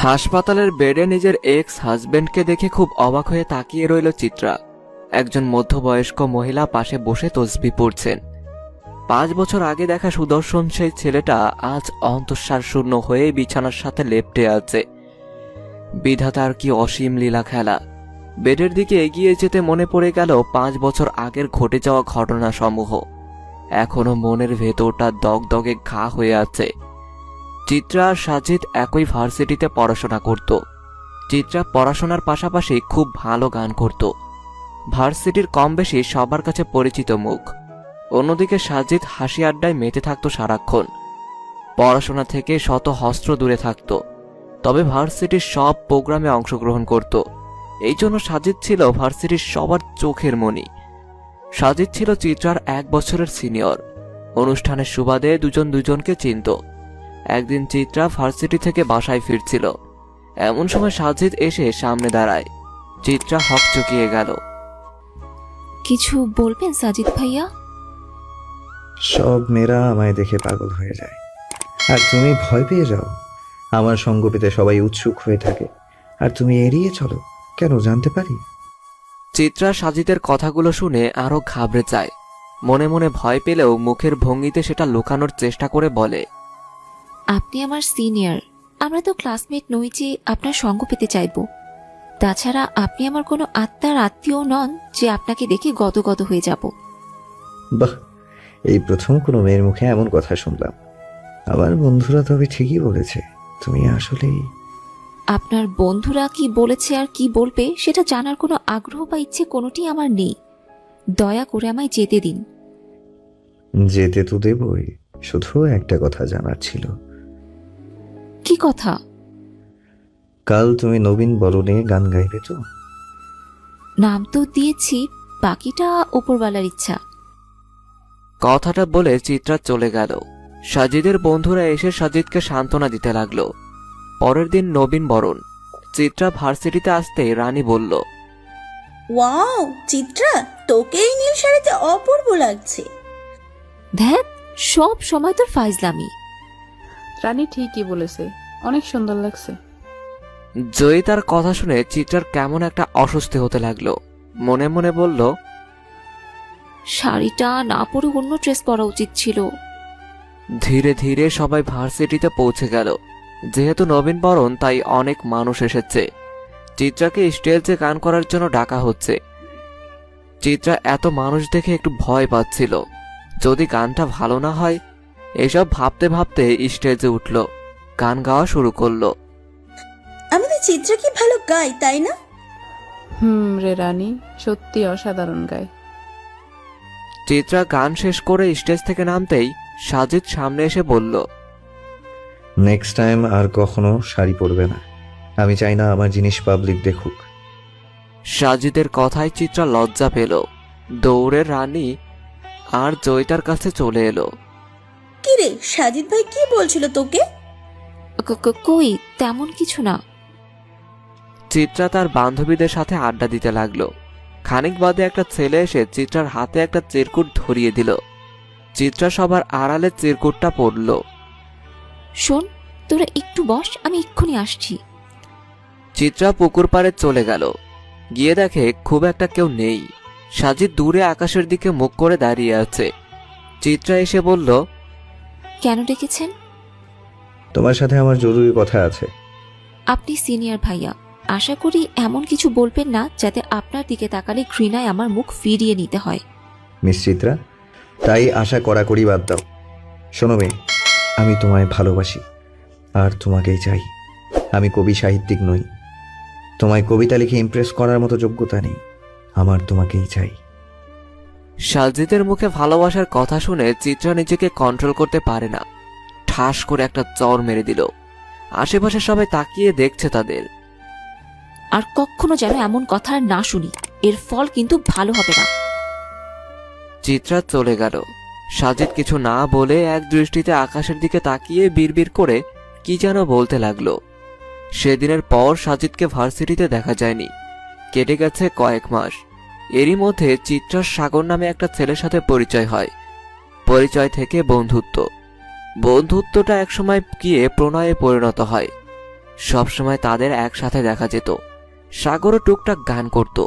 হাসপাতালের বেডে নিজের এক্স হাজবেন্ডকে দেখে খুব অবাক হয়ে তাকিয়ে রইল চিত্রা। একজন মধ্যবয়স্ক মহিলা পাশে বসে তসবিহ পড়ছেন। 5 বছর আগে দেখা সুদর্শন সেই ছেলেটা আজ অন্তঃসার শূন্য হয়ে বিছানার সাথে লেপ্টে আছে। বিধাতার কি অসীম লীলা খেলা। বেডের দিকে এগিয়ে যেতে মনে পড়ে গেল 5 বছর আগের ঘটে যাওয়া ঘটনাসমূহ। এখনো মনের ভেতরটা দগদগে ঘা হয়ে আছে। চিত্রা আর সাজিদ একই ভার্সিটিতে পড়াশোনা করত। চিত্রা পড়াশোনার পাশাপাশি খুব ভালো গান করত। ভার্সিটির কম বেশি সবার কাছে পরিচিত মুখ। অন্যদিকে সাজিদ হাসি আড্ডায় মেতে থাকত সারাক্ষণ। পড়াশোনা থেকে শত হস্ত্র দূরে থাকত, তবে ভার্সিটির সব প্রোগ্রামে অংশগ্রহণ করত। এই জন্য সাজিদ ছিল ভার্সিটির সবার চোখের মণি। সাজিদ ছিল চিত্রার 1 বছরের সিনিয়র। অনুষ্ঠানের সুবাদে দুজন দুজনকে চিনত। একদিন চিত্রা ভার্সিটি থেকে বাসায় ফিরছিল। এমন সময় সাজিদ এসে সামনে দাঁড়ায়। চিত্রা হকচকিয়ে গেল। কিছু বলবেন সাজিদ ভাইয়া? সব মেয়েরা আমায় দেখে পাগল হয়ে যায়, আর তুমি ভয় পেয়ে যাও। আমার সঙ্গ পেতে সবাই উৎসুক হয়ে থাকে, আর তুমি এড়িয়ে চলো কেন জানতে পারি? চিত্রা সাজিদের কথাগুলো শুনে আরো ঘাবড়ে যায়। মনে মনে ভয় পেলেও মুখের ভঙ্গিতে সেটা লুকানোর চেষ্টা করে বলে, আপনি আমার সিনিয়র, আমরা তো ক্লাসমেট নই যে আপনার সঙ্গ পেতে চাইব। তাছাড়া আপনি আমার কোনো আত্মার আত্মীয় নন যে আপনাকে দেখে গদগদ হয়ে যাব। বাহ, এই প্রথম কোনো মেয়ের মুখে এমন কথা শুনলাম। আমার বন্ধুরা তবে ঠিকই বলেছে, তুমি আসলেই। আপনার বন্ধুরা কি বলেছে আর কি বলবে সেটা জানার কোনো আগ্রহ বা ইচ্ছে কোনোটি আমার নেই। দয়া করে আমায় যেতে দিন। যেতে তো দেবই, শুধু একটা কথা জানার ছিল। কি কথা? কাল তুমি নবীন বরণে গান গাইবে তো? নাম তো দিয়েছি, বাকিটা উপরওয়ালার ইচ্ছা। কথাটা বলে চিত্রা চলে গেল। সাজিদের বন্ধুরা এসে সাজিদকে সান্ত্বনা দিতে লাগলো। পরের দিন নবীন বরণ। চিত্রা ভার্সিটিতে আসতে রানী বলল, ওয়াও চিত্রা, তোকে এই নীল শাড়িতে অপূর্ব লাগছে। ধ্যাত, সব সময় তোর ফাইজলামি। রানী ঠিকই বলেছে, অনেক সুন্দর লাগছে। জয়ী তার কথা শুনে চিত্রার কেমন একটা অস্বস্তি হতে লাগলো। মনে মনে বলল, শাড়িটা না পরে অন্য ড্রেস পরা উচিত ছিল। ধীরে ধীরে সবাই ভার্সিটিতে পৌঁছে গেল। যেহেতু নবীন বরণ, তাই অনেক মানুষ এসেছে। চিত্রাকে স্টেজে গান করার জন্য ডাকা হচ্ছে। চিত্রা এত মানুষ দেখে একটু ভয় পাচ্ছিল, যদি গানটা ভালো না হয়। এসব ভাবতে ভাবতে স্টেজে উঠল, গান গাওয়া শুরু করলো। আমাদের চিত্রা কি ভালো গায়, তাই না? রে রানী, সত্যি অসাধারণ গায়। চিত্রা গান শেষ করে স্টেজ থেকে নামতেই সাজিদ সামনে এসে বলল, নেক্সট টাইম আর কখনো শাড়ি পরবে না। আমি চাই না আমার জিনিস পাবলিক দেখুক। সাজিদের কথায় চিত্রা লজ্জা পেল। দৌড়ে রানী আর জয়িতার কাছে চলে এলো। কি রে সাজিদ ভাই, কি বলছিল তোকে? কই, তেমন কিছু না। চিত্রা তার বান্ধবীদের সাথে আড্ডা দিতে লাগলো। খানিক বাদে একটা ছেলে এসে চিত্রার হাতে একটা চিরকুট ধরিয়ে দিল। চিত্রা সবার আড়ালে চিরকুটটা পড়ল। শোন, তোরা একটু বস, আমি এক্ষুনি আসছি। চিত্রা পুকুর পাড়ে চলে গেল। গিয়ে দেখে খুব একটা কেউ নেই। সাজিদ দূরে আকাশের দিকে মুখ করে দাঁড়িয়ে আছে। চিত্রা এসে বলল, কেন ডেকেছেন? তোমার সাথে আমার জরুরি কথা আছে। আপনি সিনিয়র ভাইয়া, আশা করি এমন কিছু বলবেন না যাতে আপনার দিকে তাকালে ঘৃণায় আমার মুখ ফিরিয়ে নিতে হয়। মিস চিত্রা, তাই আশা কড়াকড়ি বাদ দাও। শোনো মেয়ে, আমি তোমায় ভালোবাসি, আর তোমাকেই চাই। আমি কবি সাহিত্যিক নই, তোমায় কবিতা লিখে ইমপ্রেস করার মতো যোগ্যতা নেই। আমার তোমাকেই চাই। সাজিদের মুখে ভালোবাসার কথা শুনে চিত্রা নিজেকে কন্ট্রোল করতে পারে না। ঠাস করে একটা চর মেরে দিল। আশেপাশে সবাই তাকিয়ে দেখছে তাদের। আর কখনো যেন এমন কথা আর না শুনি, এর ফল কিন্তু ভালো হবে না। চিত্রা চলে গেল। সাজিদ কিছু না বলে এক দৃষ্টিতে আকাশের দিকে তাকিয়ে বিড়বিড় করে কি যেন বলতে লাগলো। সেদিনের পর সাজিদকে ভার্সিটিতে দেখা যায়নি। কেটে গেছে কয়েক মাস। এরই মধ্যে চিত্রার সাগর নামে একটা ছেলের সাথে পরিচয় হয়। পরিচয় থেকে বন্ধুত্ব। বন্ধুত্বটা একসময় গিয়ে প্রণয়ে পরিণত হয়। সবসময় তাদের একসাথে দেখা যেত। সাগরও টুকটাক গান করত।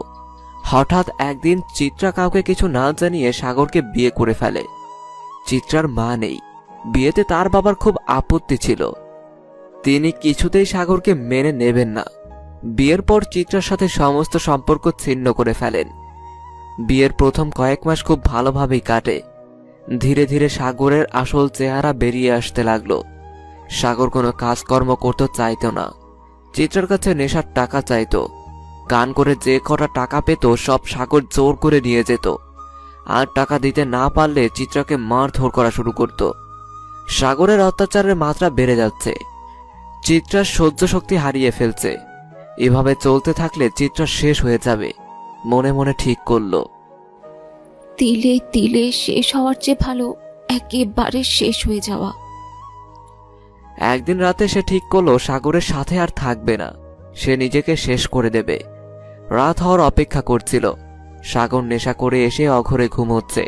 হঠাৎ একদিন চিত্রা কাউকে কিছু না জানিয়ে সাগরকে বিয়ে করে ফেলে। চিত্রার মা নেই, বিয়েতে তার বাবার খুব আপত্তি ছিল। তিনি কিছুতেই সাগরকে মেনে নেবেন না। বিয়ের পর চিত্রার সাথে সমস্ত সম্পর্ক ছিন্ন করে ফেলেন। বিয়ের প্রথম কয়েক মাস খুব ভালোভাবেই কাটে। ধীরে ধীরে সাগরের আসল চেহারা বেরিয়ে আসতে লাগলো। সাগর কোনো কাজকর্ম করতে চাইতো না। চিত্রার কাছে নেশার টাকা চাইতো। গান করে যে কটা টাকা পেত সব সাগর জোর করে নিয়ে যেত। আর টাকা দিতে না পারলে চিত্রাকে মারধর করা শুরু করত। সাগরের অত্যাচারের মাত্রা বেড়ে যাচ্ছে। চিত্রার সহ্য শক্তি হারিয়ে ফেলছে। এভাবে চলতে থাকলে চিত্রা শেষ হয়ে যাবে, মনে মনে ঠিক করলো। তিলে তিলে শেষ হওয়ার চেয়ে ভালো একেবারে শেষ হয়ে যাওয়া। একদিন রাতে সে ঠিক করলো সাগরের সাথে আর থাকবে না। সে নিজেকে শেষ করে দেবে। রাত হওয়ার অপেক্ষা করছিল। সাগর নেশা করে এসে অঘরে ঘুমোচ্ছে,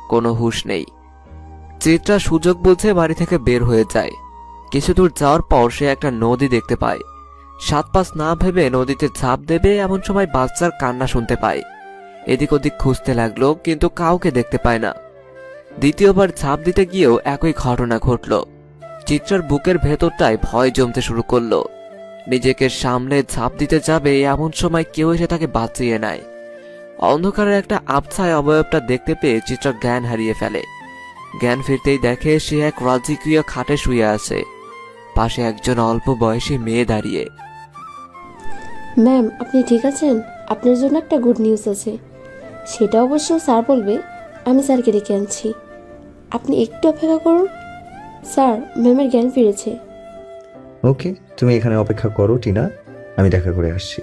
কোনো হুঁশ নেই। চিত্রা সুযোগ বুঝে বাড়ি থেকে বের হয়ে যায়। কিছু দূর যাওয়ার পর সে একটা নদী দেখতে পায়। সাত পাঁচ না ভেবে নদীতে ঝাঁপ দেবে এমন সময় বাচ্চার কান্না শুনতে পায়। এদিক ওদিক খুঁজতে লাগলো, কিন্তু কাউকে দেখতে পায় না। দ্বিতীয়বার ঝাঁপ দিতে গিয়েও একই ঘটনা ঘটল। চিত্রার বুকের ভেতরটায় ভয় জমতে শুরু করলো। নিজেকে সামলে ঝাঁপ দিতে যাবে এমন সময় কেউ এসে তাকে বাঁচিয়ে নেয়। অন্ধকারের একটা আবছায় অবয়বটা দেখতে পেয়ে চিত্রা জ্ঞান হারিয়ে ফেলে। জ্ঞান ফিরতেই দেখে সে এক রাজকীয় খাটে শুয়ে আছে। পাশে একজন অল্প বয়সী মেয়ে দাঁড়িয়ে। ম্যাম, আপনি ঠিক আছেন? আপনার জন্য একটা গুড নিউজ আছে। সেটা অবশ্য স্যার বলবে। আমি স্যারকে ডেকে আনছি, আপনি একটু অপেক্ষা করুন। স্যার, ম্যামের জ্ঞান ফিরেছে। ওকে, তুমি এখানে অপেক্ষা করো টিনা, আমি দেখা করে আসছি।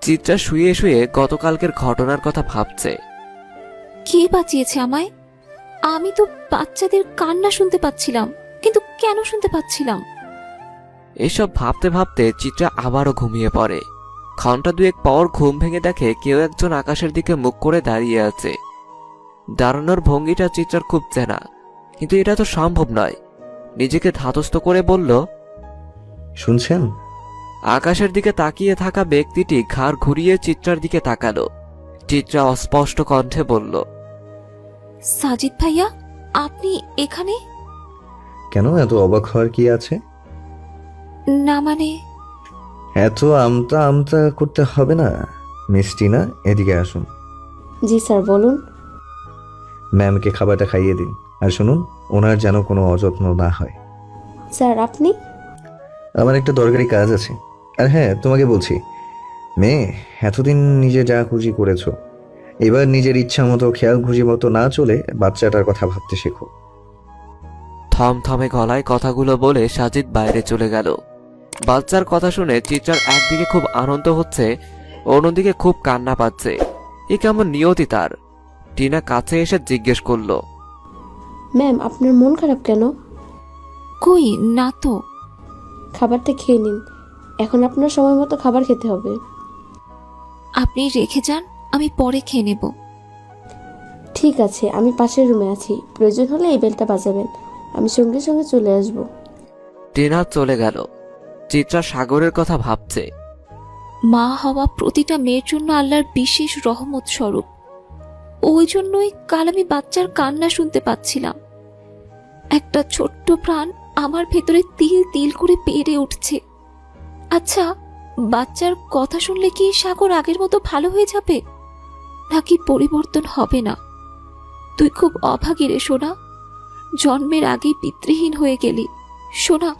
চিত্রা শুয়ে শুয়ে গতকালকের ঘটনার কথা ভাবছে। কে বাঁচিয়েছে আমায়? আমি তো বাচ্চাদের কান্না শুনতে পাচ্ছিলাম, কিন্তু কেন শুনতে পাচ্ছিলাম? এসব ভাবতে ভাবতে চিত্রা আবারও ঘুমিয়ে পড়ে। ঘন্টা দুয়েক পর ঘুম ভেঙে দেখে কেউ একজন আকাশের দিকে মুখ করে দাঁড়িয়ে আছে। দাঁড়ানোর ভঙ্গিটা চিত্রার খুব চেনা, কিন্তু এটা তো সম্ভব নয়। নিজেকে ধাতস্থ করে বলল, শুনছেন? আকাশের দিকে তাকিয়ে থাকা ব্যক্তিটি ঘাড় ঘুরিয়ে চিত্রার দিকে তাকালো। চিত্রা অস্পষ্ট কণ্ঠে বলল, সাজিদ ভাইয়া, আপনি এখানে? কেন, এত অবাক হওয়ার কি আছে? না মানে, এত আমতা আমতা করতে হবে না। মিস টিনা, এদিকে আসুন। জি স্যার, বলুন। ম্যামকে খাবারটা খাইয়ে দিন। আর শুনুন, ওনার যেন কোনো অযত্ন না হয়। স্যার, আপনি? আমার একটা দরকারি কাজ আছে। আর হ্যাঁ, তোমাকে বলছি, মেয়ে, এতদিন নিজে যা খুশি করেছো, এবার নিজের ইচ্ছা মতো খেয়াল খুশি মতো না চলে বাচ্চাটার কথা ভাবতে শেখো। থমথমে গলায় কথাগুলো বলে সাজিদ বাইরে চলে গেল। বাচ্চার কথা শুনে চিত্রার একদিকে খুব আনন্দ হচ্ছে, অন্যদিকে খুব কান্না পাচ্ছে। এ কেমন নিয়তি তার। টিনা কাছে এসে জিজ্ঞেস করলো, ম্যাম, আপনার মন খারাপ কেন? কই না তো। খাবারটা খেয়ে নিন। এখন আপনার সময় মতো খাবার খেতে হবে। আপনি রেখে যান, আমি পরে খেয়ে নেব। ঠিক আছে, আমি পাশের রুমে আছি, প্রয়োজন হলে এই বেলটা বাজাবেন, আমি সঙ্গে সঙ্গে চলে আসব। টিনা চলে গেল। চিত্রা সাগরের কথা ভাবছে। মা হওয়া প্রতিটা মেয়ের জন্য আল্লাহর বিশেষ রহমত স্বরূপ। ওই জন্যই কাল আমি বাচ্চার কান্না শুনতে পাচ্ছিলাম। একটা ছোট্ট প্রাণ আমার ভেতরে তিল তিল করে বেড়ে উঠছে। আচ্ছা, বাচ্চার কথা শুনলে কি সাগর আগের মতো ভালো হয়ে যাবে, নাকি পরিবর্তন হবে না? তুই খুব অভাগী রে সোনা, জন্মের আগেই পিতৃহীন হয়ে গেলি। সোনা,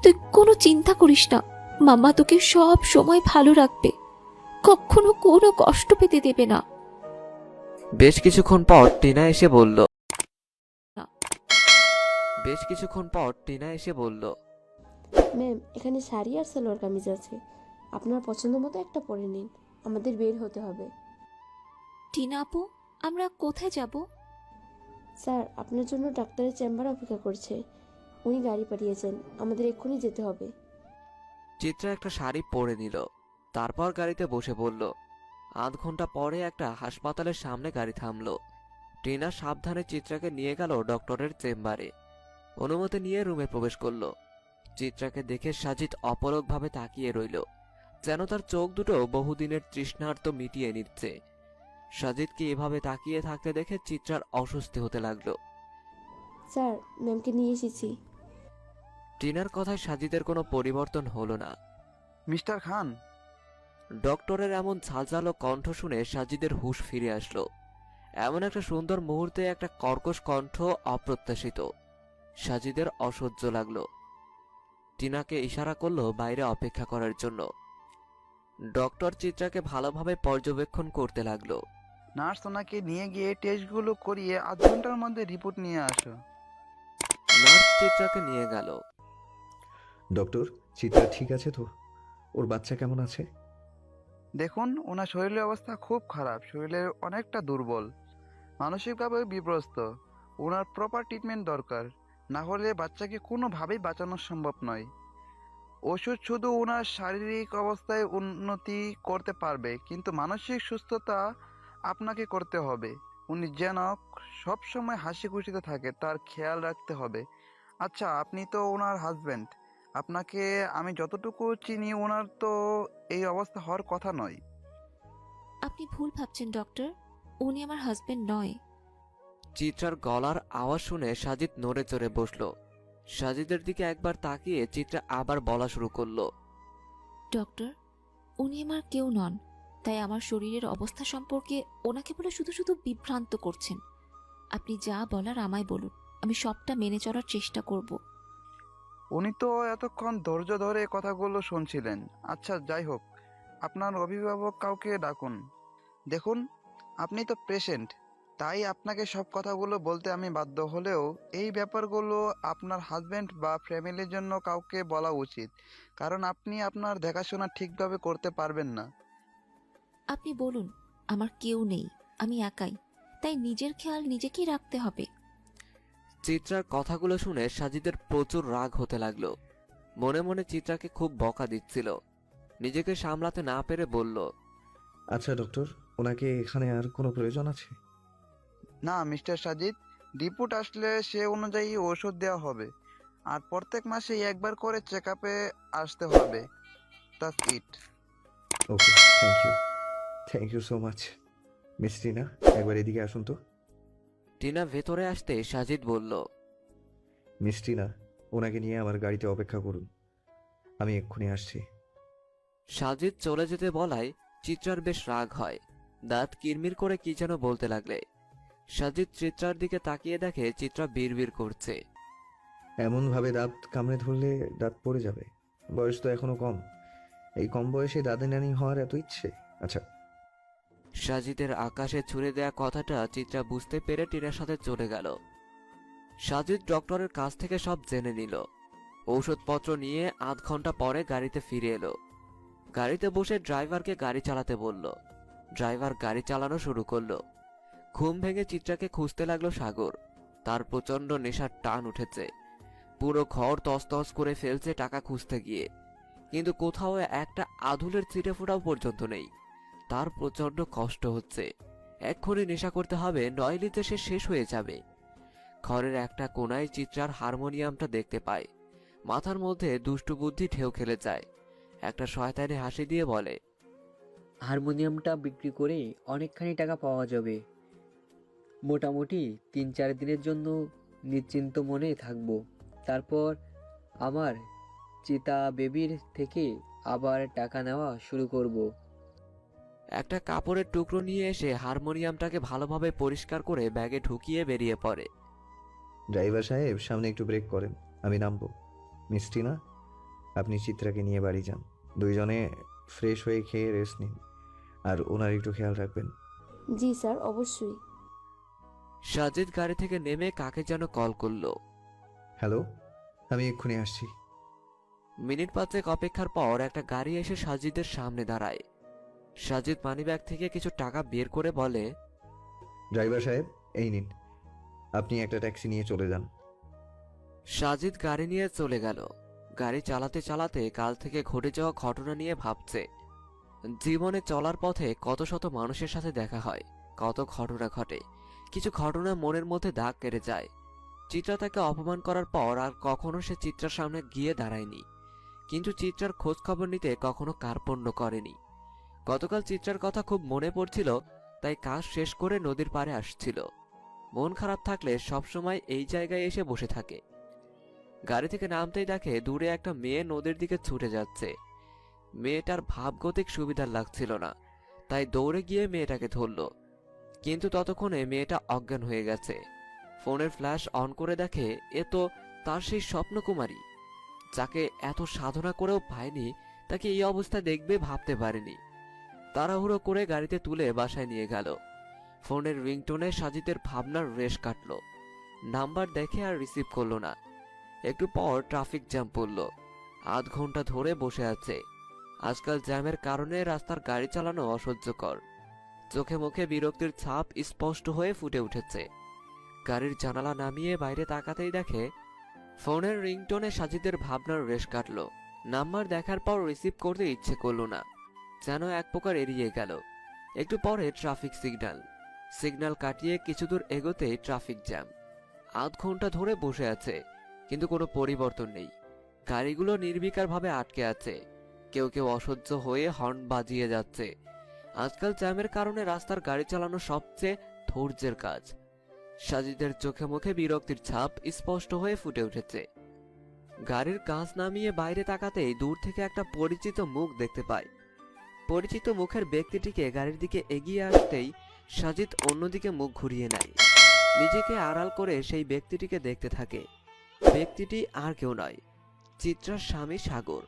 তুই কোনো চিন্তা করিস না, মামা তোকে সব সময় ভালো রাখবে, কখনো কোনো কষ্ট পেতে দেবে না। বেশ কিছুক্ষণ পর টিনা এসে বলল, ম্যাম, এখানে শাড়ি আর সালোয়ার কামিজ আছে, আপনার পছন্দ মতো একটা পরে নিন, আমাদের বের হতে হবে। টিনা আপু, আমরা কোথায় যাব? স্যার, আপনার জন্য ডাক্তারের চেম্বার অপেক্ষা করছে, উনি গাড়ি পাঠিয়েছেন, আমাদের এক্ষুনি যেতে হবে। চিত্রা একটা শাড়ি পরে নিল, তারপর গাড়িতে বসে পড়ল। আধ ঘন্টা পরে একটা হাসপাতালের সামনে গাড়ি থামলো। টিনা সাবধানে চিত্রাকে নিয়ে গেল ডক্টরের চেম্বারে। অনুমতি নিয়ে রুমে প্রবেশ করলো। চিত্রাকে দেখে সাজিদ অপলকভাবে তাকিয়ে রইল, যেন তার চোখ দুটো বহুদিনের তৃষ্ণার্ত মিটিয়ে নিচ্ছে। সাজিদকে এভাবে তাকিয়ে থাকতে দেখে চিত্রার অস্বস্তি হতে লাগলো। স্যার, ম্যামকে নিয়ে এসেছি। টিনার কথায় সাজিদের কোনো পরিবর্তন হলো না। মিস্টার খান, ডক্টরের এমন ঝালঝালো কণ্ঠ শুনে সাজিদের হুঁশ ফিরে আসলো। এমন একটা সুন্দর মুহূর্তে একটা কর্কশ কণ্ঠ অপ্রত্যাশিত। সাজিদের অসহ্য লাগলো। টিনাকে ইশারা করলো বাইরে অপেক্ষা করার জন্য। ডক্টর চিত্রাকে ভালোভাবে পর্যবেক্ষণ করতে লাগলো। নার্স ওনাকে নিয়ে গিয়ে টেস্টগুলো করিয়ে 8 ঘন্টার মধ্যে রিপোর্ট নিয়ে আসো। নার্স চিত্রাকে নিয়ে গেল। ডক্টর, চিত্রা ঠিক আছে তো? ওর বাচ্চা কেমন আছে? দেখুন, ওনার শরীরের অবস্থা খুব খারাপ, শরীরে অনেকটা দুর্বল, মানসিকভাবে বিব্রস্ত। ওনার প্রপার ট্রিটমেন্ট দরকার, না হলে বাচ্চাকে কোনোভাবেই বাঁচানো সম্ভব নয়। ওষুধ শুধু ওনার শারীরিক অবস্থায় উন্নতি করতে পারবে, কিন্তু মানসিক সুস্থতা আপনাকে করতে হবে। উনি যেন সবসময় হাসি খুশিতে থাকে, তার খেয়াল রাখতে হবে। আচ্ছা, আপনি তো ওনার হাজব্যান্ড, আপনাকে আমি যতটুকু চিনি ওনার তো এই অবস্থা হওয়ার কথা নয়। আপনি ভুল ভাবছেন ডক্টর, উনি আমার হাজবেন্ড নয়। চিত্রার গলার আওয়াজ শুনে সাজিদ নড়ে চড়ে বসলো। সাজিদের দিকে একবার তাকিয়ে চিত্রা আবার বলা শুরু করলো। ডক্টর, উনি আমার কেউ নন, তাই আমার শরীরের অবস্থা সম্পর্কে ওনাকে বলে শুধু শুধু বিভ্রান্ত করছেন। আপনি যা বলার আমায় বলুন, আমি সবটা মেনে চলার চেষ্টা করব। উনি তো এতক্ষণ ধৈর্য ধরে কথাগুলো শুনছিলেন। আচ্ছা, যাই হোক, আপনার অভিভাবক কাউকে ডাকুন। দেখুন, আপনি তো পেশেন্ট, তাই আপনাকে সব কথাগুলো বলতে আমি বাধ্য হলেও এই ব্যাপারগুলো আপনার হাজব্যান্ড বা ফ্যামিলির জন্য কাউকে বলা উচিত, কারণ আপনি আপনার দেখাশোনা ঠিকভাবে করতে পারবেন না। আপনি বলুন, আমার কেউ নেই, আমি একাই, তাই নিজের খেয়াল নিজেকেই রাখতে হবে। চিত্রার কথাগুলো শুনে সাজিদের প্রচুর রাগ হতে লাগলো। মনে মনে চিত্রাকে খুব বকা দিচ্ছিল। নিজেকে সামলাতে না পেরে বলল, আচ্ছা ডক্টর, ওনাকে এখানে আর কোনো প্রয়োজন আছে? না মিস্টার সাজিদ, রিপোর্ট আসলে সে অনুযায়ী ওষুধ দেওয়া হবে, আর প্রত্যেক মাসে একবার করে চেক আপে আসতে হবে। That's it. Okay, thank you so much. Miss Tina, একবার এদিকে আসুন তো। টিনা ভেতরে আসতে সাজিদ বলল, মিস টিনা, ওনাকে নিয়ে আমার গাড়িতে অপেক্ষা করুন, আমি এক্ষুনি আসছি। সাজিদ চলে যেতে বলায় চিত্রার বেশ রাগ হয়। দাঁত কিরমির করে কি যেন বলতে লাগলে। সাজিদ চিত্রার দিকে তাকিয়ে দেখে চিত্রা বিড়বিড় করছে। এমনভাবে দাঁত কামড়ে ধরলে দাঁত পড়ে যাবে। বয়স তো এখনো কম, এই কম বয়সে দাদি নানি হওয়ার এত ইচ্ছে? আচ্ছা। সাজিদের আকাশে ছুড়ে দেয়া কথাটা চিত্রা বুঝতে পেরে টিনার সাথে চলে গেল। সাজিদ ডক্টরের কাছ থেকে সব জেনে নিল। ঔষধপত্র নিয়ে 8 ঘন্টা পরে গাড়িতে ফিরে এলো। গাড়িতে বসে ড্রাইভারকে গাড়ি চালাতে বলল। ড্রাইভার গাড়ি চালানো শুরু করলো। ঘুম ভেঙে চিত্রাকে খুঁজতে লাগলো সাগর। তার প্রচন্ড নেশার টান উঠেছে। পুরো ঘর তছতছ করে ফেলছে টাকা খুঁজতে গিয়ে, কিন্তু কোথাও একটা আধুলের ছিটে ফোটাও পর্যন্ত নেই। তার প্রচন্ড কষ্ট হচ্ছে। এক্ষুনি নেশা করতে হবে, নইলে যে সে শেষ হয়ে যাবে। ঘরের একটা কোনায় চিত্রার হারমোনিয়ামটা দেখতে পায়। মাথার মধ্যে দুষ্টু বুদ্ধি ঢেউ খেলে যায়। একটা শয়তানি হাসি দিয়ে বলে, হারমোনিয়ামটা বিক্রি করে অনেকখানি টাকা পাওয়া যাবে। মোটামুটি 3-4 দিনের জন্য নিশ্চিন্ত মনে থাকবো। তারপর আমার চিতা বেবির থেকে আবার টাকা নেওয়া শুরু করব। একটা কাপড়ের টুকরো নিয়ে এসে হারমোনিয়ামটাকে ভালোভাবে পরিষ্কার করে ব্যাগে ঢুকিয়ে বেরিয়ে পড়ে। ড্রাইভার সাহেব, সামনে একটু ব্রেক করেন, আমি নামবো। মিস টিনা, আপনি চিত্রাকে নিয়ে বাড়ি যান। দুইজনে ফ্রেশ হয়ে খেয়ে রেস্ট নিন, আর ওনার একটু খেয়াল রাখবেন। জি স্যার, অবশ্যই। সাজিদ গাড়ি থেকে নেমে কাকে যেন কল করলো। হ্যালো, আমি এক্ষুনি আসছি। মিনিট 5 অপেক্ষার পর একটা গাড়ি এসে সাজিদের সামনে দাঁড়ায়। সাজিদ মানিব্যাগ থেকে কিছু টাকা বের করে বলে, ড্রাইভার সাহেব, এই নিন, আপনি একটা ট্যাক্সি নিয়ে চলে যান। সাজিদ গাড়ি নিয়ে চলে গেল। গাড়ি চালাতে চালাতে কাল থেকে ঘটে যাওয়া ঘটনা নিয়ে ভাবছে। জীবনে চলার পথে কত শত মানুষের সাথে দেখা হয়, কত ঘটনা ঘটে। কিছু ঘটনা মনের মধ্যে দাগ কেটে যায়। চিত্রা তাকে অপমান করার পর আর কখনো সে চিত্রার সামনে গিয়ে দাঁড়ায়নি, কিন্তু চিত্রার খোঁজ খবর নিতে কখনো কার্পণ্য করেনি। গতকাল চিত্রার কথা খুব মনে পড়ছিল, তাই কাজ শেষ করে নদীর পাড়ে আসছিল। মন খারাপ থাকলে সবসময় এই জায়গায় এসে বসে থাকে। গাড়ি থেকে নামতেই দেখে দূরে একটা মেয়ে নদীর দিকে ছুটে যাচ্ছে। মেয়েটার ভাবগতিক সুবিধার লাগছিল না, তাই দৌড়ে গিয়ে মেয়েটাকে ধরল, কিন্তু ততক্ষণে মেয়েটা অজ্ঞান হয়ে গেছে। ফোনের ফ্ল্যাশ অন করে দেখে এ তো তার সেই স্বপ্নকুমারী, যাকে এত সাধনা করেও পায়নি, তাকে এই অবস্থায় দেখবে ভাবতে পারেনি। তাড়াহুড়ো করে গাড়িতে তুলে বাসায় নিয়ে গেল। ফোনের রিংটোনে সাজিদের ভাবনার রেশ কাটল। নাম্বার দেখে আর রিসিভ করলো না। একটু পর ট্রাফিক জ্যাম পড়ল। আধ ঘন্টা ধরে বসে আছে। আজকাল জ্যামের কারণে রাস্তার গাড়ি চালানো অসহ্যকর। চোখে মুখে বিরক্তির ছাপ স্পষ্ট হয়ে ফুটে উঠেছে। গাড়ির জানালা নামিয়ে বাইরে তাকাতেই দেখে ফোনের রিংটোনে সাজিদের ভাবনার রেশ কাটল। নাম্বার দেখার পর রিসিভ করতে ইচ্ছে করল না, যেন এক প্রকার এড়িয়ে গেল। একটু পরে ট্রাফিক সিগন্যাল কাটিয়ে কিছু দূর এগোতেই ট্রাফিক জ্যাম। আধ ঘন্টা ধরে বসে আছে, কিন্তু কোনো পরিবর্তন নেই। গাড়িগুলো নির্বিকারভাবে আটকে আছে। কেউ কেউ অসহ্য হয়ে হর্ন বাজিয়ে যাচ্ছে। আজকাল জ্যামের কারণে রাস্তার গাড়ি চালানো সবচেয়ে ধৈর্যের কাজ। সাজিদের চোখে মুখে বিরক্তির ছাপ স্পষ্ট হয়ে ফুটে উঠেছে। গাড়ির কাঁচ নামিয়ে বাইরে তাকাতেই দূর থেকে একটা পরিচিত মুখ দেখতে পায়। পরিচিত মুখের ব্যক্তিটিকে গাড়ির দিকে এগিয়ে আসতেই সাজিদ অন্যদিকে মুখ ঘুরিয়ে নেয়। নিজেকে আড়াল করে সেই ব্যক্তিটিকে দেখতে থাকে। ব্যক্তিটি আর কেউ নয়, চিত্রার স্বামী সাগর।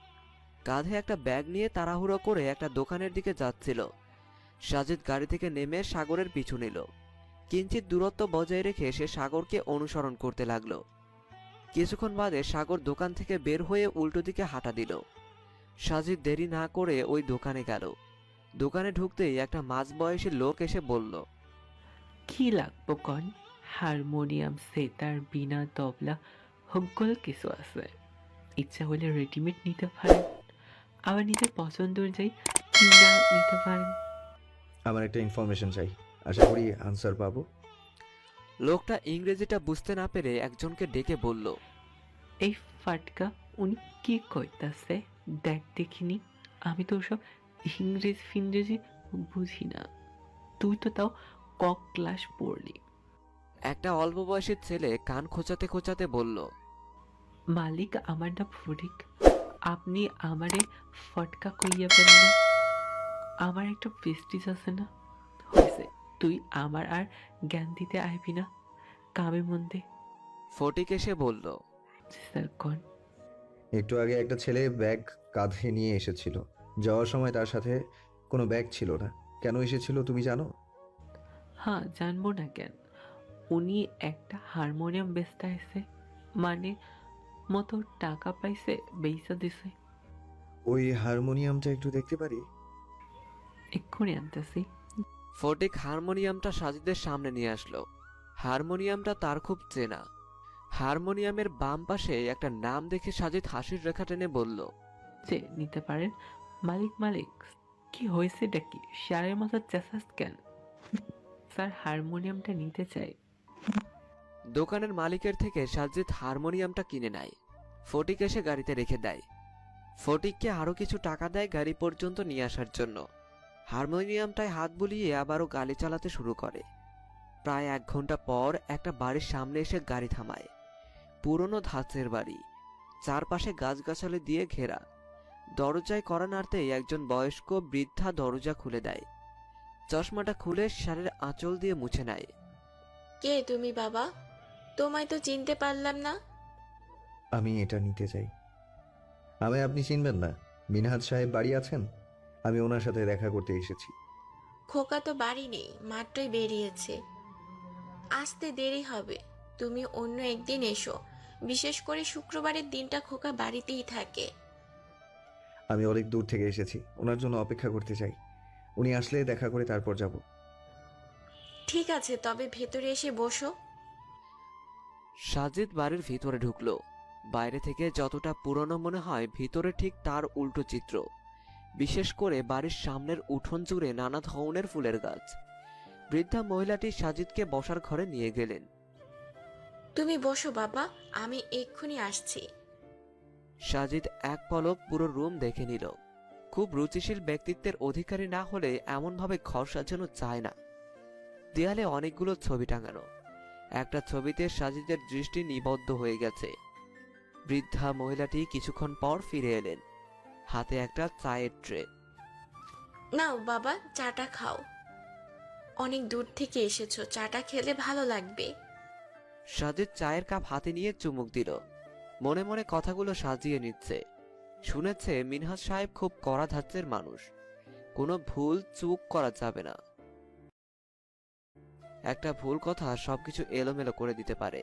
কাঁধে একটা ব্যাগ নিয়ে তাড়াহুড়ো করে একটা দোকানের দিকে যাচ্ছিল। সাজিদ গাড়ি থেকে নেমে সাগরের পিছু নিল। কিঞ্চিত দূরত্ব বজায় রেখে সে সাগরকে অনুসরণ করতে লাগলো। কিছুক্ষণ বাদে সাগর দোকান থেকে বের হয়ে উল্টো দিকে হাঁটা দিল। সাজিদ দেরি না করে ওই দোকানে গেল। দোকানে ঢুকতেই একটা মাঝবয়সী লোক এসে বলল, কি লাগবো কন? হারমোনিয়াম, সেতার, বীণা, তবলা সকল কিছু আছে। ইচ্ছা হলে রেডিমেড নিতে পারেন, আবার নিজের পছন্দ অনুযায়ী কিনা নিতে পারেন। আমার একটা ইনফরমেশন চাই, আশা করি আনসার পাবো। লোকটা ইংরেজিটা বুঝতে না পেরে একজনকে ডেকে বলল, এই ফাটকা উনি কি কইতাছে দেখ দেখিনি। আমি তো সব ইংরেজি বুঝি না। তুই তো তাও কক ক্লাস পড়লি। একটা অল্প বয়সের ছেলে কান খোঁচাতে খোঁচাতে বলল, মালিক আমার নাম ফটিক, আপনি আমারে ফটকা কইয়া পেলেন না। আমার একটা প্রেস্টিজ আছে না? হয়েছে, তুই আমার আর জ্ঞান দিতে আইবি না। কামে মন দে। ফটিক এসে বলল, স্যার কন। একটু আগে একটা ছেলে ব্যাগ কাঁধে নিয়ে এসেছিল। যাওয়ার সময় তার সাথে কোনো ব্যাগ ছিল না। কেন এসেছিল তুমি জানো? হ্যাঁ, জানবো না কেন। উনি একটা হারমোনিয়াম বেচতে আসছে, মানে মতো টাকা পাইছে, বেচা দিছে। ওই হারমোনিয়ামটা একটু দেখতে পারি? এক্ষুনি আনতেছি। ফটিক হারমোনিয়ামটা সাজিদের সামনে নিয়ে আসলো। হারমোনিয়ামটা তার খুব চেনা। হারমোনিয়ামের বাম পাশে একটা নাম দেখে সাজিদ হাসির রেখা টেনে বলল, যে নিতে পারেন। মালিক কি হয়েছে ডাকি সারের মতো চেঁচাস কেন? স্যার হারমোনিয়ামটা নিতে চাই। দোকানের মালিকের থেকে সাজিদ হারমোনিয়ামটা কিনে নেয়। ফটিক এসে গাড়িতে রেখে দেয়। ফটিককে আরো কিছু টাকা দেয় গাড়ি পর্যন্ত নিয়ে আসার জন্য। হারমোনিয়ামটায় হাত বুলিয়ে আবারও গাড়ি চালাতে শুরু করে। প্রায় 1 ঘন্টা পর একটা বাড়ির সামনে এসে গাড়ি থামায়। পুরনো ধাঁচের বাড়ি, চারপাশে গাছগাছালি দিয়ে ঘেরা। দরজায় কড়া নাড়তেই একজন বয়স্ক বৃদ্ধা দরজা খুলে দেয়। চশমাটা খুলে শাড়ির আঁচল দিয়ে মুছে নেয়। কে তুমি বাবা? তোমায় তো চিনতে পারলাম না। আমি এটা নিতে চাই। আমায় আপনি চিনবেন না? মিনহাজ সাহেব বাড়ি আছেন? আমি ওনার সাথে দেখা করতে এসেছি। খোকা তো বাড়ি নেই, মাত্রই বেরিয়েছে। আসতে দেরি হবে, তুমি অন্য একদিন এসো। বিশেষ করে শুক্রবারের দিনটা খোকা বাড়িতেই থাকে। আমি অনেক দূর থেকে এসেছি, ওনার জন্য অপেক্ষা করতে চাই। উনি আসলে দেখা করে তারপর যাব। ঠিক আছে, তবে ভেতরে এসে বসো। সাজিদ বাড়ির ভিতরে ঢুকলো। বাইরে থেকে যতটা পুরনো মনে হয়, ভিতরে ঠিক তার উল্টো চিত্র। বিশেষ করে বাড়ির সামনের উঠোন জুড়ে নানা ধরনের ফুলের গাছ। বৃদ্ধা মহিলাটি সাজিদকে বসার ঘরে নিয়ে গেলেন। তুমি বসো বাবা, আমি এক্ষুনি আসছি। সাজিদ এক পলক পুরো রুম দেখে নিল। খুব রুচিশীল ব্যক্তিত্বের অধিকারী না হলে এমনভাবে ঘর সাজানো চায় না। দেয়ালে অনেকগুলো ছবি টাঙানো। একটা ছবিতে সাজিদের দৃষ্টি নিবদ্ধ হয়ে গেছে। বৃদ্ধা মহিলাটি কিছুক্ষণ পর ফিরে এলেন, হাতে একটা চায়ের ট্রে। নাও বাবা, চাটা খাও। অনেক দূর থেকে এসেছো, চাটা খেলে ভালো লাগবে। সাজিদ চায়ের কাপ হাতে নিয়ে চুমুক দিল। মনে মনে কথাগুলো সাজিয়ে নিচ্ছে। শুনেছে মিনহাজ সাহেব খুব কড়া ধাঁচের মানুষ, কোনো ভুল চুক করা যাবে না। একটা ভুল কথা সবকিছু এলোমেলো করে দিতে পারে।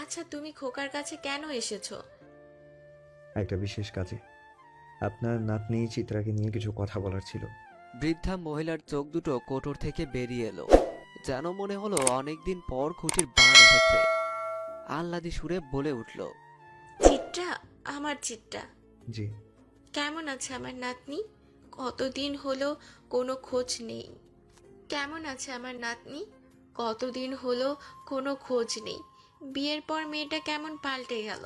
আচ্ছা, তুমি খোকার কাছে কেন এসেছো? একটা বিশেষ কাজে। আপনার নাতনি চিত্রাকে নিয়ে কিছু কথা বলার ছিল। বৃদ্ধা মহিলার চোখ দুটো কোটর থেকে বেরিয়ে এলো, যেন মনে হলো অনেকদিন পর খুশির বান এসেছে। আহ্লাদি সুরে বলে উঠল, চিত্রা, আমার চিত্রা, জি। কেমন আছে আমার নাতনি? কতদিন হলো কোনো খোঁজ নেই। কেমন আছে আমার নাতনি? কতদিন হলো কোনো খোঁজ নেই। বিয়ের পর মেয়েটা কেমন পাল্টে গেল।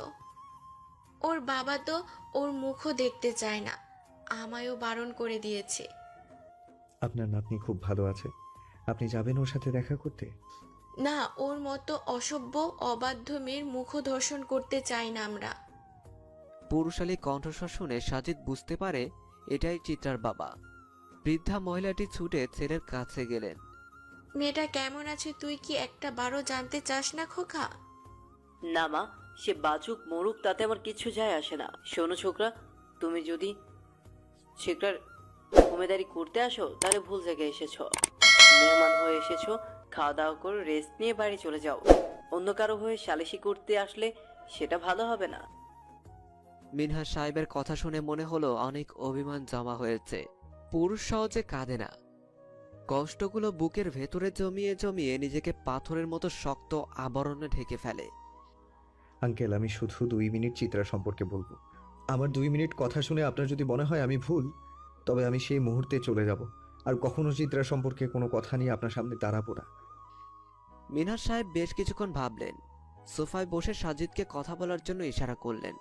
ওর বাবা তো ওর মুখও দেখতে চায় না, আমায়ও বারণ করে দিয়েছে। আপনার নাতনি খুব ভালো আছে, আপনি যাবেন ওর সাথে দেখা করতে? না, ওর মতো অসভ্য অবাধ্য মেয়ের মুখ দর্শন করতে চাই না আমরা। পুরুষালী কণ্ঠস্বর শুনে সাজিদ বুঝতে পারে এটাই চিত্রার বাবা। বৃদ্ধা মহিলাটি ছুটে ছেলের কাছে গেলেন। মেয়েটা কেমন আছে তুই কি একটা বারও জানতে চাস না খোকা? না মা, সে বাজুক মরুক তাতে আমার কিছু যায় আসে না। শোনো ছোকরা, তুমি যদি ছেকরার উমেদারি করতে আসো তাহলে ভুল জায়গায় এসেছো। মেহমান হয়ে এসেছো, খাওয়া দাওয়া করে রেস্ট নিয়ে বাড়ি চলে যাও। অন্য কারো হয়ে সালিশি করতে আসলে সেটা ভালো হবে না। মিনহাজ সাহেবের কথা শুনে মনে হলো অনেক অভিমান জমা হয়েছে। পুরুষ সহজে কাঁদে না, কষ্টগুলো বুকের ভেতরে জমিয়ে জমিয়ে নিজেকে পাথরের মতো শক্ত আবরণে ঢেকে ফেলে। আঙ্কেল, আমি শুধু 2 মিনিট চিত্রা সম্পর্কে বলবো। আমার 2 মিনিট কথা শুনে আপনার যদি মনে হয় আমি ভুল, তবে আমি সেই মুহূর্তে চলে যাব, আর কখনো চিত্রা সম্পর্কে কোনো কথা নিয়ে আপনার সামনে দাঁড়াবো না। মিনহাজ সাহেব বেশ কিছুক্ষণ ভাবলেন। সোফায় বসে সাজিদকে কথা বলার জন্য ইশারা করলেন।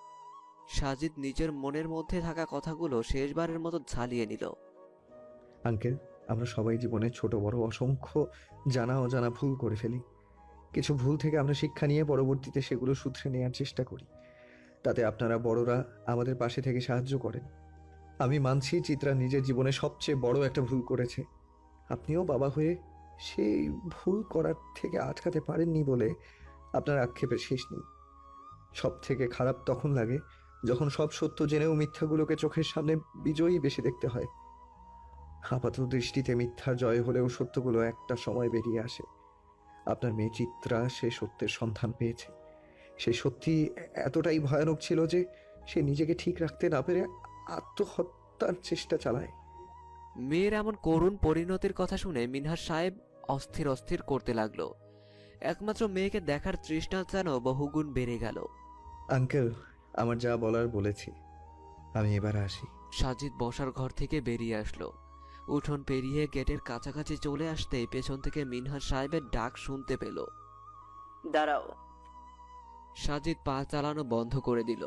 সাজিদ নিজের মনের মধ্যে থাকা কথাগুলো শেষবারের মতো ঝালিয়ে নিল। আঙ্কেল, আমরা সবাই জীবনে ছোট বড় অসংখ্য জানা অজানা ভুল করে ফেলি। কিছু ভুল থেকে আমরা শিক্ষা নিয়ে পরবর্তীতে সেগুলো শুধরে নেওয়ার চেষ্টা করি। তাতে আপনারা বড়রা আমাদের পাশে থেকে সাহায্য করেন। আমি মানছি চিত্রা নিজের জীবনে সবচেয়ে বড় একটা ভুল করেছে। আপনিও বাবা হয়ে সেই ভুল করার থেকে আটকাতে পারেননি বলে আপনার আক্ষেপের শেষ নেই। সব থেকে খারাপ তখন লাগে যখন সব সত্য জেনেও মিথ্যাগুলোকে চোখের সামনে বিজয়ী বেশি দেখতে হয়। আপাত দৃষ্টিতে মিথ্যার জয় হলেও সত্যগুলো একটা সময় বেরিয়ে আসে। আপনার মেয়ে চিত্রা সে সত্যের সন্ধান পেয়েছে। সে সত্যি এতটাই ভয়ানক ছিল যে সে নিজেকে ঠিক রাখতে না পেরে আত্মহত্যার চেষ্টা চালায়। মেয়ের এমন করুণ পরিণতির কথা শুনে মিনহাজ সাহেব অস্থির অস্থির করতে লাগলো। একমাত্র মেয়েকে দেখার তৃষ্ণা যেন বহুগুণ বেড়ে গেল। আঙ্কেল, আমার যা বলার বলেছি, আমি এবার আসি। সাজিদ বসার ঘর থেকে বেরিয়ে আসলো। উঠোন পেরিয়ে গেটের কাছাকাছি চলে আসতেই পেছন থেকে মিনহাজ সাহেবের ডাক শুনতে পেল। দাঁড়াও। সাজিদ পা চালানো বন্ধ করে দিল।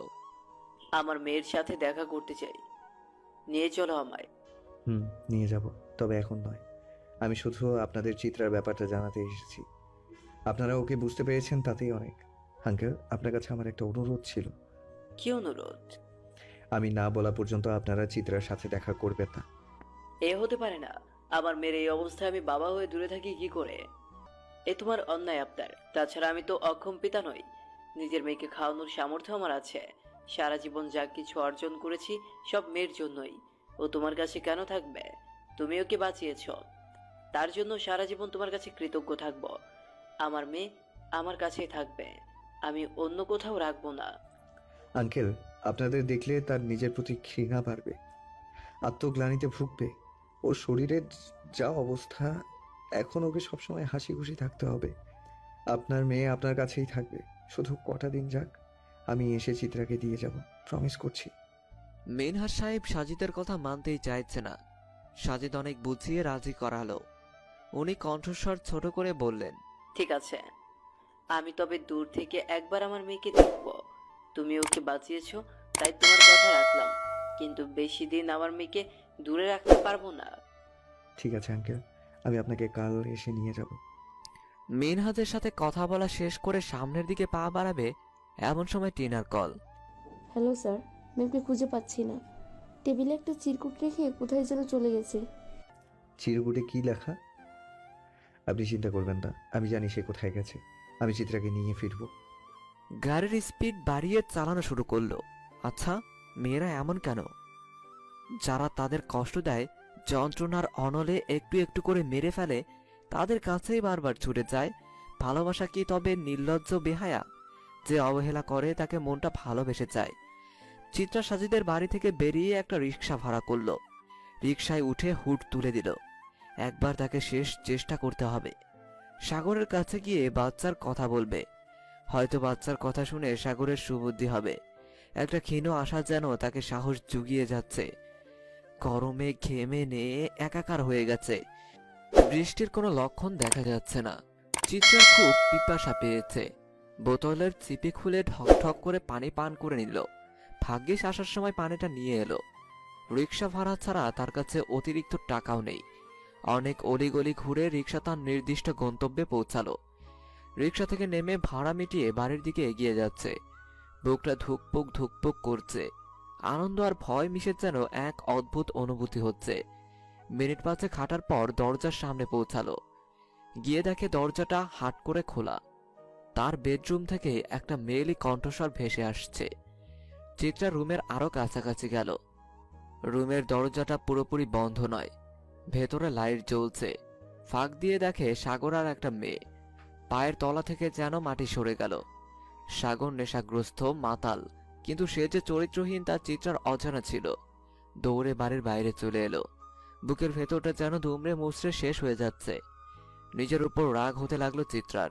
আমার মেয়ের সাথে দেখা করতে চাই, নিয়ে চলো আমায়। নিয়ে যাব, তবে এখন নয়। আমি শুধু আপনাদের চিত্রার ব্যাপারটা জানাতে এসেছি। আপনারা ওকে বুঝতে পেরেছেন তাতেই অনেক। আঙ্কেল, আপনার কাছে আমার একটা অনুরোধ ছিল। কি অনুরোধ? আমি না বলা পর্যন্ত আপনারা চিত্রার সাথে দেখা করবেন না। এ হতে পারে না। আমার মেয়ের এই অবস্থায় আমি বাবা হয়ে দূরে থাকি কি করে? এ তোমার অন্যায় আবদার। তাছাড়া আমি তো অক্ষম পিতা নই। নিজের মেয়েকে খাওয়ানোর সামর্থ্য আমার আছে। সারা জীবন যা কিছু অর্জন করেছি সব মেয়ের জন্যই। ও তোমার কাছে কেন থাকবে? তুমি ওকে বাঁচিয়েছ, তার জন্য সারা জীবন তোমার কাছে কৃতজ্ঞ থাকব। আমার মেয়ে আমার কাছেই থাকবে, আমি অন্য কোথাও রাখবো না। আঙ্কেল, আপনাদের দেখলে তার নিজের প্রতি ঘৃণা বাড়বে, আত্মগ্লানিতে ভুগবে। ওর শরীরের যা অবস্থা, এখন ওকে সবসময় হাসি খুশি থাকতে হবে। আপনার মেয়ে আপনার কাছেই থাকবে, শুধু কটা দিন যাক। আমি এসে চিত্রাকে দিয়ে যাব, প্রমিস করছি। মিনহাজ সাহেব সাজিদের কথা মানতেই চাইছে না। সাজিদ অনেক বুঝিয়ে রাজি করালো। উনি কণ্ঠস্বর ছোট করে বললেন, ঠিক আছে, আমি তবে দূর থেকে একবার আমার মেয়েকে দেখব। তুমি ওকে বাঁচিয়েছো, তাই তোমার কথা রাখলাম, কিন্তু বেশি দিন আমার মেয়েকে দূরে রাখতে পারবো না। ঠিক আছে আঙ্কেল, আমি আপনাকে কাল এসে নিয়ে যাব। মিনহাজের সাথে কথা বলা শেষ করে সামনের দিকে পা বাড়াবে এমন সময় টিনার কল। হ্যালো স্যার, ম্যামকে খুঁজে পাচ্ছি না। টেবিলে একটা চিরকুট রেখে কোথায় যেন চলে গেছে। চিরকুটে কি লেখা? আপনি চিন্তা করবেন না, আমি জানি সে কোথায় গেছে। আমি চিত্রাকে নিয়ে ফিরবো। গাড়ির স্পিড বাড়িয়ে চালানো শুরু করলো। আচ্ছা, মেয়েরা এমন কেন? যারা তাদের কষ্ট দেয়, যন্ত্রণার অনলে একটু একটু করে মেরে ফেলে, তাদের কাছেই বারবার ছুটে যায়। ভালোবাসা কি তবে নির্লজ্জ বেহায়া? যে অবহেলা করে তাকে মনটা ভালোবেসে যায়। চিত্রা সাজিদের বাড়ি থেকে বেরিয়ে একটা রিক্সা ভাড়া করলো। রিক্সায় উঠে হুড তুলে দিল। একবার তাকে শেষ চেষ্টা করতে হবে। সাগরের কাছে গিয়ে বাচ্চার কথা বলবে। হয়তো বাচ্চার কথা শুনে সাগরের সুবুদ্ধি হবে। একটা ক্ষীণ আশা যেন তাকে সাহস জুগিয়ে যাচ্ছে। গরমে ঘেমে নিয়ে একাকার হয়ে গেছে। বৃষ্টির কোনো লক্ষণ দেখা যাচ্ছে না। চিত্রার খুব পিপাসা পেয়েছে। বোতলের চিপি খুলে ঠক করে পানি পান করে নিল। ভাগ্যিস আসার সময় পানিটা নিয়ে এলো। রিক্সা ভাড়া ছাড়া তার কাছে অতিরিক্ত টাকাও নেই। অনেক অলিগলি ঘুরে রিক্সা তার নির্দিষ্ট গন্তব্যে পৌঁছালো। রিক্সা থেকে নেমে ভাড়া মিটিয়ে বাড়ির দিকে এগিয়ে যাচ্ছে। বুকটা ধুকপুক ধুকপুক করছে। আনন্দ আর ভয় মিশে যেন এক অদ্ভুত অনুভূতি হচ্ছে। মিনিট পাঁচেক হাঁটার পর দরজার সামনে পৌঁছালো। গিয়ে দেখে দরজাটা হাট করে খোলা। তার বেডরুম থেকে একটা মেয়েলি কণ্ঠস্বর ভেসে আসছে। চিত্রা রুমের আরো কাছাকাছি গেল। রুমের দরজাটা পুরোপুরি বন্ধ নয়, ভেতরে লাইট জ্বলছে। ফাঁক দিয়ে দেখে সাগর আর একটা মেয়ে। পায়ের তলা থেকে যেন মাটি সরে গেল। সাগর নেশাগ্রস্ত মাতাল, কিন্তু সে যে চরিত্রহীন তা চিত্রার অজানা ছিল। দৌড়ে বাড়ির বাইরে চলে এলো। বুকের ভেতরটা যেন দুমড়ে মুচড়ে শেষ হয়ে যাচ্ছে। নিজের উপর রাগ হতে লাগলো চিত্রার।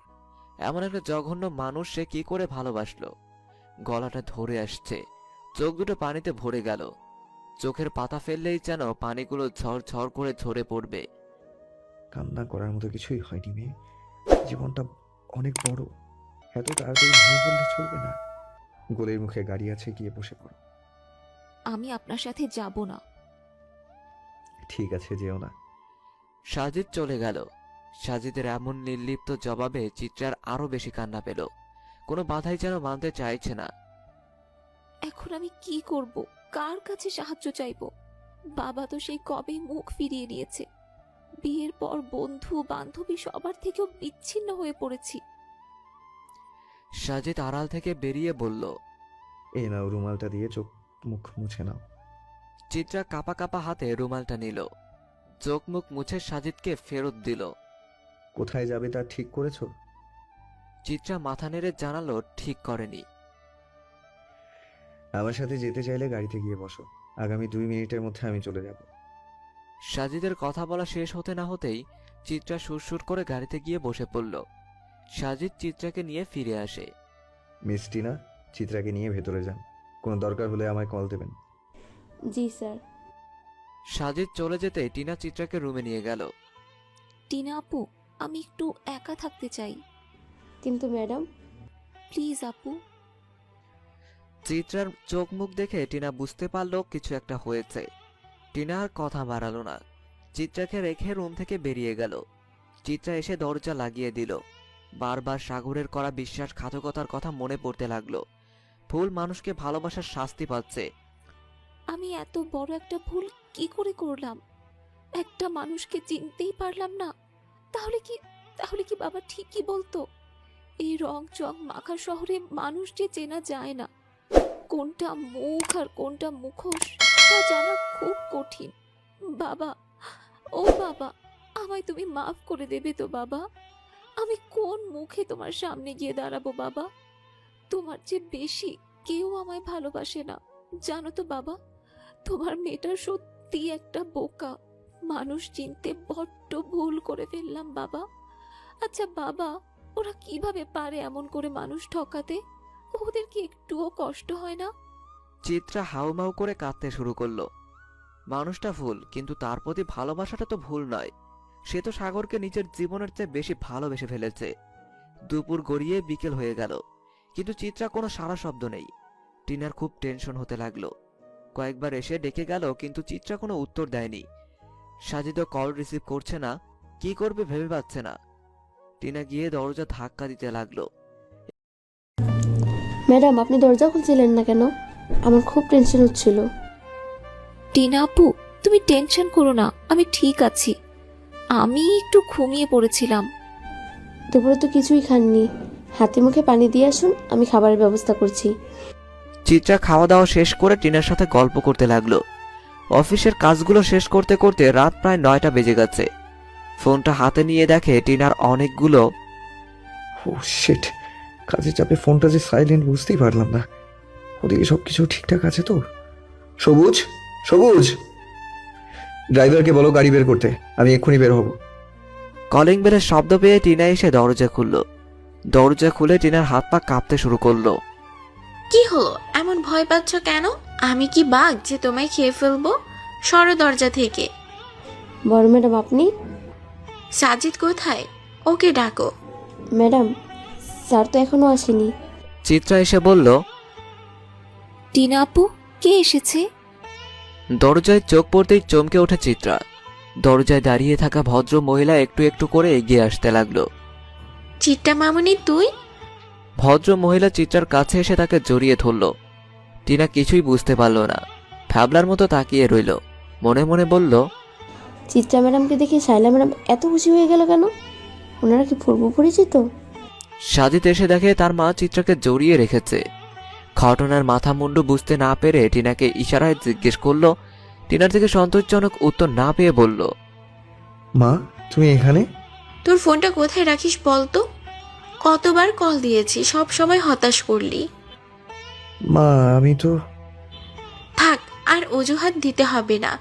এমন একটা জঘন্য মানুষ সে কি করে ভালোবাসলো? গলাটা ধরে আসছে, চোখ দুটো পানিতে ভরে গেল। চোখের পাতা ফেললেই যেন পানিগুলো ঝরঝর করে ঝরে পড়বে। কান্না করার মতো কিছুই হয়নি মেয়ে, জীবনটা অনেক বড়, এত তাড়াতাড়ি ভেঙে পড়লে চলবে না। গোলের মুখে গাড়ি আছে, গিয়ে বসে পড়ো। আমি আপনার সাথে যাব না। ঠিক আছে, যেও না। সাজিদ চলে গেল। সাজিদের এমন নির্লিপ্ত জবাবে চিত্রার আরো বেশি কান্না পেল। কোনো বাধাই যেন মানতে চাইছে না। এখন আমি কি করব? কার কাছে সাহায্য চাইব? বাবা তো সেই কবে মুখ ফিরিয়ে নিয়েছে। বিয়ের পর বন্ধু বান্ধবী সবার থেকেও বিচ্ছিন্ন হয়ে পড়েছি। সাজিদ আড়াল থেকে বেরিয়ে বলল, এই নাও, রুমালটা দিয়ে চোখ মুখ মুছে নাও। চিত্রা কাপা কাপা হাতে রুমালটা নিল। চোখ মুখ মুছে সাজিদকে ফেরত দিল। কোথায় যাবে তা ঠিক করেছো? চিত্রা মাথা নেড়ে জানালো ঠিক করেনি। আমার সাথে যেতে চাইলে গাড়িতে গিয়ে বসো, আগামী 2 মিনিটের মধ্যে আমি চলে যাব। সাজিদের কথা বলা শেষ হতে না হতেই চিত্রা সুরসুর করে গাড়িতে গিয়ে বসে পড়ল। সাজিদ চিত্রাকে নিয়ে ফিরে আসে। মিস টিনা, চিত্রাকে নিয়ে ভেতরে যান, কোনো দরকার হলে আমায় কল দেবেন। জি স্যার। সাজিদ চলে যেতে টিনা চিত্রাকে রুমে নিয়ে গেল। টিনা আপু, আমি একটু একা থাকতে চাই। কিন্তু ম্যাডাম। প্লিজ আপু। চিত্রার চোখ মুখ দেখে টিনা বুঝতে পারল কিছু একটা হয়েছে। টিনা আর কথা বাড়ালো না, চিত্রাকে রেখে রুম থেকে বেরিয়ে গেল। চিত্রা এসে দরজা লাগিয়ে দিল। বারবার সাগরের করা বিশ্বাসঘাতকতার কথা মনে পড়তে লাগলো। ভুল মানুষকে ভালোবাসার শাস্তি পাচ্ছে। আমি এত বড় একটা ভুল কি করে করলাম? একটা মানুষকে চিনতেই পারলাম না। তাহলে কি বাবা ঠিকই বলতো? এই রং চং মাখা শহরে মানুষ যে চেনা যায় না। কোনটা মুখ আর কোনটা মুখোশ তা জানা খুব কঠিন। বাবা, ও বাবা, আমায় তুমি মাফ করে দেবে তো বাবা? আমি কোন মুখে তোমার সামনে গিয়ে দাঁড়াবো বাবা? তোমার চেয়ে বেশি কেউ আমায় ভালোবাসে না, জানো তো বাবা। তোমার মেয়েটা সত্যি একটা বোকা। মানুষ চিনতে বড্ড ভুল করে ফেললাম বাবা। আচ্ছা বাবা, ওরা কিভাবে পারে এমন করে মানুষ ঠকাতে? ওদের কি একটুও কষ্ট হয় না? চিত্রা হাউমাউ করে কাঁদতে শুরু করলো। মানুষটা ভুল, কিন্তু তার প্রতি ভালোবাসাটা তো ভুল নয়। সে তো সাগরকে নিজের জীবনের চেয়ে বেশি ভালোবেসে ফেলেছে। দুপুর গড়িয়ে বিকেল হয়ে গেল, কিন্তু চিত্রা কোনো সাড়া শব্দ নেই। টিনার খুব টেনশন হতে লাগলো। কয়েকবার এসে ডেকে গেল, কিন্তু চিত্রা কোনো উত্তর দেয়নি। সাজিদও কল রিসিভ করছে না, কি করবে ভেবে পাচ্ছে না। টিনা গিয়ে দরজা ধাক্কা দিতে লাগলো। ম্যাডাম, আপনি দরজা খুলছিলেন না কেন? আমার খুব টেনশন হচ্ছিল। টিনা আপু, তুমি টেনশন করো না, আমি ঠিক আছি। আমি একটু ঘুমিয়ে পড়েছিলাম। দুপুরে তো কিছুই খাননি, হাতে মুখে পানি দিয়ে আসুন, আমি খাবারের ব্যবস্থা করছি। চিত্রা খাওয়া দাওয়া শেষ করে টিনার সাথে গল্প করতে লাগলো। অফিসের কাজগুলো শেষ করতে করতে রাত প্রায় 9টা বেজে গেছে। ফোনটা হাতে নিয়ে দেখে টিনার অনেকগুলো। ও শিট, কাজে চাপে ফোনটা যে সাইলেন্ট বুঝতেই পারলাম না। ওদিকে সব কিছু ঠিকঠাক আছে তো? সবুজ, সবুজ, ড্রাইভারকে বলো গাড়ি বের করতে, আমি এক্ষুনি বের হব। কলিং বেলের শব্দ পেয়ে টিনা এসে দরজা খুলল। দরজা খুলে টিনার হাত পা কাঁপতে শুরু করলো। কি হলো, এমন ভয় পাচ্ছ কেন? আমি কি বাঘ যে তোমায় খেয়ে ফেলবো? সরো দরজা থেকে। বড় ম্যাডাম আপনি? সাজিদ কোথায়? ওকে ডাকো। ম্যাডাম, স্যার তো এখনো আসেনি। চিত্রা এসে বলল। টিনা আপু, কে এসেছে? দরজায় চোখ পড়তেই চমকে ওঠে চিত্রা। দরজায় দাঁড়িয়ে থাকা ভদ্র মহিলা একটু একটু করে এগিয়ে আসতে লাগলো। চিত্রা মামুনি তুই? ভদ্র মহিলা চিত্রার কাছে এসে তাকে জড়িয়ে ধরল। টিনা কিছুই বুঝতে পারল না, ভাবলার মতো তাকিয়ে রইল। মনে মনে বলল, চিত্রা ম্যাডামকে দেখে শাইলা ম্যাডাম এত খুশি হয়ে গেল কেন? ওনারা কি পূর্ব পরিচিত? সাজিদ এসে দেখে তার মা চিত্রাকে জড়িয়ে রেখেছে। ঘটনার মাথা মুন্ডু বুঝতে না পেরে টিনাকে ইশারায় জিজ্ঞেস করলো। টিনার থেকে সন্তোষজনক উত্তর না পেয়ে বলল, মা তুমি এখানে? তোর ফোনটা কোথায় রাখিস বলতো? কতবার কল দিয়েছি, সব সময় হতাশ করলি। মা আমি তো। থাক, আর অজুহাত দিতে হবে না।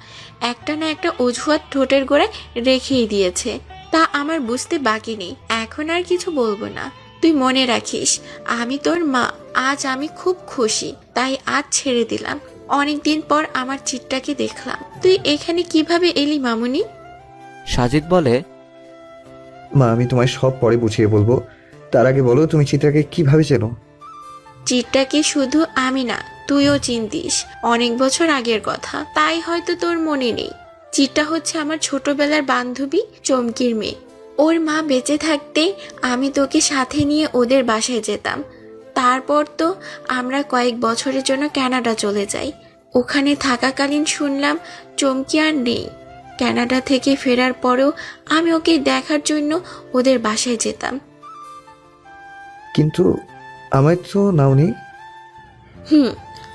একটা না একটা অজুহাত ঠোঁটের গোড়ায় রেখেই দিয়েছে, তা আমার বুঝতে বাকি নেই। এখন আর কিছু বলবো না। তুই মনে রাখিস, আমি তোর মা। আজ আমি খুব খুশি, তাই আজ ছেড়ে দিলাম। অনেকদিন পর আমার চিত্রাকে দেখলাম। তুই এখানে কিভাবে এলি মামুনি? সাজিদ বলে, মা আমি তোমায় সব পরে বুঝিয়ে বলবো, তার আগে বলো তুমি চিত্রাকে কিভাবে চেনো? চিত্রাকে শুধু আমি না, তুইও চিনতিস। অনেক বছর আগের কথা, তাই হয়তো তোর মনে নেই। চিত্রা হচ্ছে আমার ছোটবেলার বান্ধবী চমকির মেয়ে। ওর মা বেঁচে থাকতে আমি তোকে সাথে নিয়ে ওদের বাসায় যেতাম। তারপর তো আমরা কয়েক বছরের জন্য কানাডা চলে যাই। ওখানে থাকাকালীন শুনলাম চমকি আর নেই। কানাডা থেকে ফেরার পরেও আমি ওকে দেখার জন্য ওদের বাসায় যেতাম। কিন্তু আমায় তো নাওনি।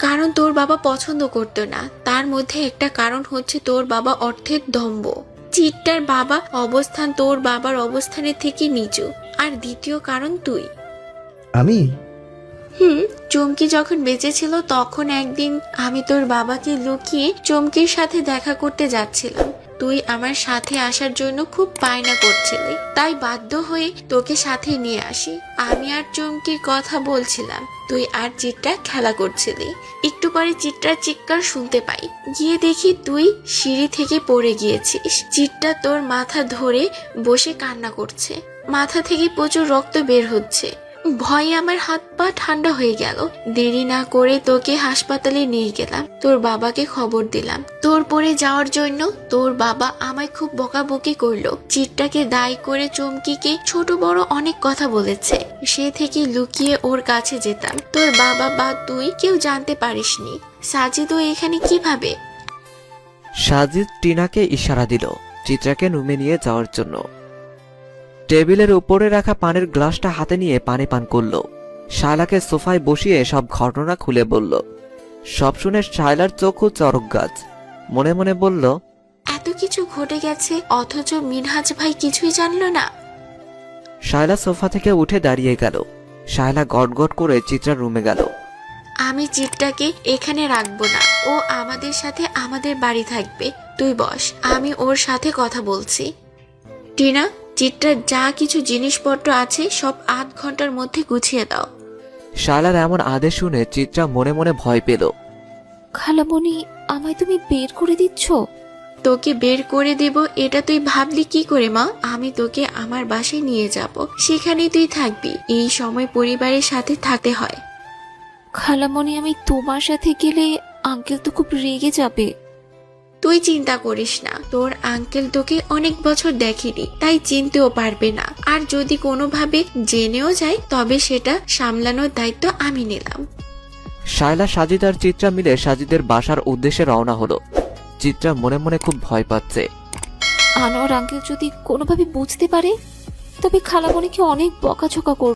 কারণ তোর বাবা পছন্দ করতো না। তার মধ্যে একটা কারণ হচ্ছে তোর বাবা অর্থের দম্ভ। চিত্রার বাবা অবস্থান তোর বাবার অবস্থানের থেকে নিচু। আর দ্বিতীয় কারণ তুই। আমি? চমকি যখন বেঁচে ছিল তখন একদিন আমি তোর বাবাকে লুকিয়ে চমকির সাথে দেখা করতে যাচ্ছিলাম। তুই আমার সাথে আসার জন্য খুব বায়না করছিলি, তাই বাধ্য হয়ে তোকে সাথে নিয়ে আসি। আমি আর চমকির কথা বলছিলাম, তুই আর চিত্রা খেলা করছিলি। একটু পরে চিত্রার চিৎকার শুনতে পাই। গিয়ে দেখি তুই সিঁড়ি থেকে পড়ে গিয়েছিস। চিত্রা তোর মাথা ধরে বসে কান্না করছে। মাথা থেকে প্রচুর রক্ত বের হচ্ছে। ভয়ে আমার হাত পা ঠান্ডা হয়ে গেল। দেরি না করে তোকে হাসপাতালে নিয়ে গেলাম। তোর বাবাকে খবর দিলাম তোর পড়ে যাওয়ার জন্য। তোর বাবা আমায় খুব বকাবকি করলো। চিত্রাকে দায়ী করে চমকিকে ছোট বড় অনেক কথা বলেছে। সে থেকে লুকিয়ে ওর কাছে যেতাম। তোর বাবা বা তুই কেউ জানতে পারিসনি। সাজিদও এখানে কিভাবে? সাজিদ টিনাকে ইশারা দিল চিত্রাকে রুমে নিয়ে যাওয়ার জন্য। টেবিলের উপরে রাখা পানির গ্লাসটা হাতে নিয়ে পানি পান করলো। শায়লাকে সোফায় বসিয়ে সব ঘটনা খুলে বলল। সব শুনে শায়লার চোখও চরক গাছ। মনে মনে বলল, এত কিছু ঘটে গেছে অথচ মিনহাজ ভাই কিছুই জানলো না। শায়লা সোফা থেকে উঠে দাঁড়িয়ে গেল। শায়লা গটগট করে চিত্রার রুমে গেল। আমি চিত্রাকে এখানে রাখবো না। ও আমাদের সাথে আমাদের বাড়ি থাকবে। তুই বস, আমি ওর সাথে কথা বলছি। টিনা, চিত্রার যা কিছু জিনিসপত্র আছে সব 8 ঘন্টার মধ্যে গুছিয়ে দাও। শায়লার এমন আদেশ শুনে চিত্রা মনে মনে ভয় পেল। খালামণি, আমায় তুমি বের করে দিচ্ছ? তোকে বের করে দেব এটা তুই ভাবলি কি করে মা? আমি তোকে আমার বাসায় নিয়ে যাব, সেখানেই তুই থাকবি। এই সময় পরিবারের সাথে থাকতে হয়। খালামণি, আমি তোমার সাথে গেলে আঙ্কেল তো খুব রেগে যাবে। তুই চিন্তা করিস না, তোর আঙ্কেল তোকে অনেক বছর দেখেনি, তাই চিনতেও পারবে না। আর যদি কোনোভাবে জেনেও যায় তবে সেটা সামলানোর দায়িত্ব আমি নিলাম। শায়লা, সাজিদ আর চিত্রা মিলে সাজিদের বাসার উদ্দেশ্যে রওনা হলো। চিত্রা মনে মনে খুব ভয় পাচ্ছে। আনোয়ার আঙ্কেল যদি কোনোভাবে বুঝতে পারে তবে খালামণিকে অনেক বকাঝকা করবে।